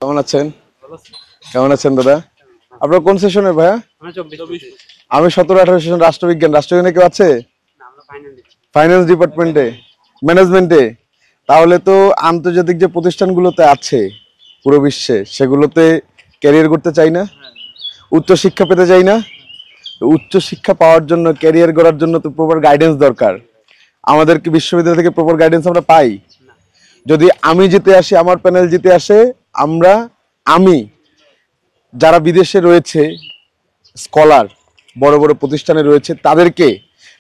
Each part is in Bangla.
কেমন আছেন? কেমন আছেন দাদা? আপনার কোন সেশনের ভাইয়া? আমি 17-18 সেশন রাষ্ট্রবিজ্ঞান। রাষ্ট্রবিজ্ঞানে কেউ আছে? ফাইন্যান্স ডিপার্টমেন্টে, ম্যানেজমেন্টে। তাহলে তো আন্তর্জাতিক যে প্রতিষ্ঠানগুলোতে আছে পুরো বিশ্বে, সেগুলোতে ক্যারিয়ার করতে চাই না, উচ্চ শিক্ষা পেতে চাই না। উচ্চ শিক্ষা পাওয়ার জন্য, ক্যারিয়ার গড়ার জন্য তো প্রপার গাইডেন্স দরকার। আমাদেরকে বিশ্ববিদ্যালয় থেকে প্রপার গাইডেন্স আমরা পাই? যদি আমি জিতে আসি, আমার প্যানেল জিতে আসে, আমি যারা বিদেশে রয়েছে স্কলার, বড় বড় প্রতিষ্ঠানে রয়েছে, তাদেরকে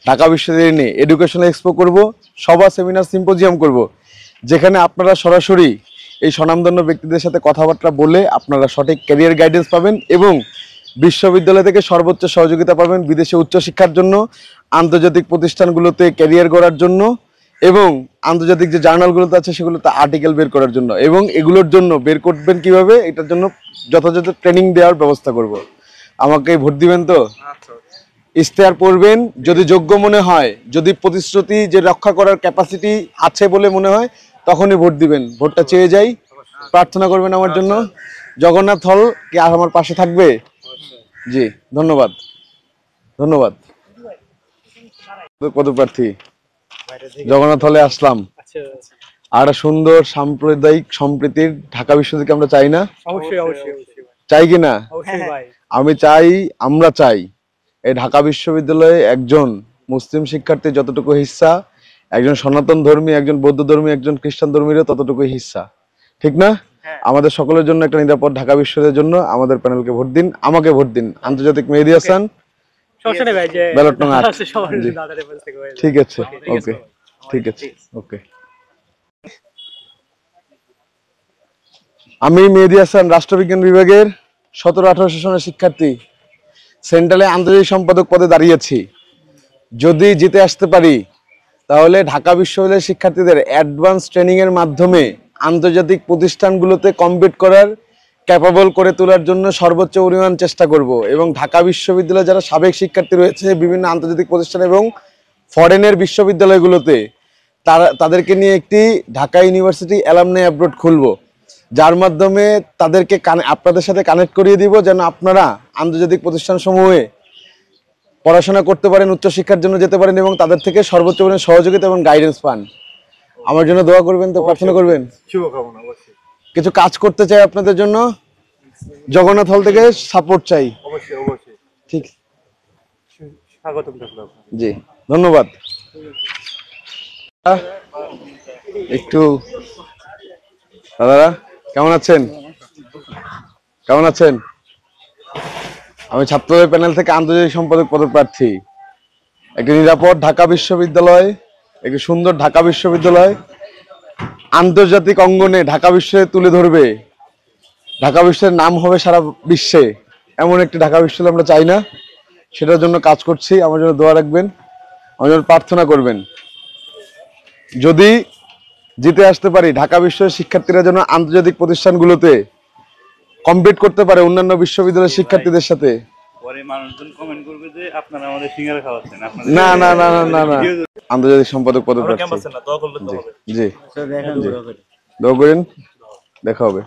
ঢাকা বিশ্ববিদ্যালয়ে নিয়ে এডুকেশনাল এক্সপো করব, সভা, সেমিনার, সিম্পোজিয়াম করব, যেখানে আপনারা সরাসরি এই স্বনামধন্য ব্যক্তিদের সাথে কথাবার্তা বলে আপনারা সঠিক ক্যারিয়ার গাইডেন্স পাবেন এবং বিশ্ববিদ্যালয় থেকে সর্বোচ্চ সহযোগিতা পাবেন বিদেশে উচ্চশিক্ষার জন্য, আন্তর্জাতিক প্রতিষ্ঠানগুলোতে ক্যারিয়ার গড়ার জন্য এবং আন্তর্জাতিক যে জার্নালগুলোতে আছে সেগুলোতে আর্টিকেল বের করার জন্য। এবং এগুলোর জন্য বের করবেন কিভাবে, এটার জন্য যথাযথ ট্রেনিং দেওয়ার ব্যবস্থা করব। আমাকে ভোট দিবেন তো? ইশতেহার পড়বেন, যদি যোগ্য মনে হয়, যদি প্রতিশ্রুতি যে রক্ষা করার ক্যাপাসিটি আছে বলে মনে হয়, তখনই ভোট দিবেন। ভোটটা চেয়ে যাই, প্রার্থনা করবেন আমার জন্য। জগন্নাথ হল কি আর আমার পাশে থাকবে? জি, ধন্যবাদ। ধন্যবাদ। পদপ্রার্থী জগন্নাথ হলে আসলাম, আর সুন্দর সাম্প্রদায়িক সম্প্রীতির ঢাকা বিশ্ববিদ্যালয়কে আমরা চাই না? চাই কি না? আমি চাই, আমরা চাই এই ঢাকা বিশ্ববিদ্যালয়ে একজন মুসলিম শিক্ষার্থী যতটুকু হিস্সা, একজন সনাতন ধর্মী, একজন বৌদ্ধ ধর্মী, একজন খ্রিস্টান ধর্মীরও ততটুকু হিস্সা, ঠিক না? আমাদের সকলের জন্য একটা নিরাপদ ঢাকা বিশ্ববিদ্যালয়ের জন্য আমাদের প্যানেলকে ভোট দিন, আমাকে ভোট দিন। আন্তর্জাতিক মেহেদী হাসান, ব্যালট নং 8। ঠিক আছে, ওকে, ঠিক আছে, ওকে। আমি মেহেদী হাসান, রাষ্ট্রবিজ্ঞান বিভাগের 17-18 সেশনের শিক্ষার্থী, সেন্ট্রালে আন্তর্জাতিক সম্পাদক পদে দাঁড়িয়েছি। যদি জিতে আসতে পারি, তাহলে ঢাকা বিশ্ববিদ্যালয়ের শিক্ষার্থীদের অ্যাডভান্স ট্রেনিং এর মাধ্যমে আন্তর্জাতিক প্রতিষ্ঠানগুলোতে কম্পিট করার ক্যাপাবল করে তোলার জন্য সর্বোচ্চ পরিমাণ চেষ্টা করব। এবং ঢাকা বিশ্ববিদ্যালয়ে যারা সাবেক শিক্ষার্থী রয়েছে বিভিন্ন আন্তর্জাতিক প্রতিষ্ঠান এবং ফরেনের বিশ্ববিদ্যালয়গুলোতে, তাদেরকে নিয়ে একটি ঢাকা ইউনিভার্সিটি অ্যালামনাই অ্যাব্রোড খুলবো, যার মাধ্যমে তাদেরকে আপনাদের সাথে কানেক্ট করিয়ে দিব, যেন আপনারা আন্তর্জাতিক প্রতিষ্ঠান সমূহে পড়াশোনা করতে পারেন, উচ্চশিক্ষার জন্য যেতে পারেন এবং তাদের থেকে সর্বোচ্চ পরিমাণে সহযোগিতা এবং গাইডেন্স পান। আমার জন্য দোয়া করবেন তো, প্রার্থনা করবেন। কিছু কাজ করতে চাই আপনাদের জন্য, জগন্নাথ হল থেকে সাপোর্ট চাই। ঠিক, জি, ধন্যবাদ। একটু দাদারা কেমন আছেন? কেমন আছেন? আমি ছাত্রদের প্যানেল থেকে আন্তর্জাতিক সম্পাদক পদপ্রার্থী। একটি নিরাপদ ঢাকা বিশ্ববিদ্যালয়, একটি সুন্দর ঢাকা বিশ্ববিদ্যালয় আন্তর্জাতিক অঙ্গনে ঢাকা বিশ্বে তুলে ধরবে, ঢাকা বিশ্বের নাম হবে সারা বিশ্বে, এমন একটি ঢাকা বিশ্ববিদ্যালয় আমরা চাই না? সেটার জন্য কাজ করছি। আমার জন্য দোয়া রাখবেন, আমার জন্য প্রার্থনা করবেন। যদি জিতে আসতে পারি, ঢাকা বিশ্বের শিক্ষার্থীরা যেন আন্তর্জাতিক প্রতিষ্ঠানগুলোতে কম্পিট করতে পারে অন্যান্য বিশ্ববিদ্যালয়ের শিক্ষার্থীদের সাথে। না না না না না না, আন্তর্জাতিক সম্পাদক পদপ্রার্থী। জি, দোয়া করেন, দেখা হবে।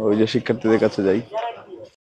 ওই যে শিক্ষার্থীদের কাছে যাই।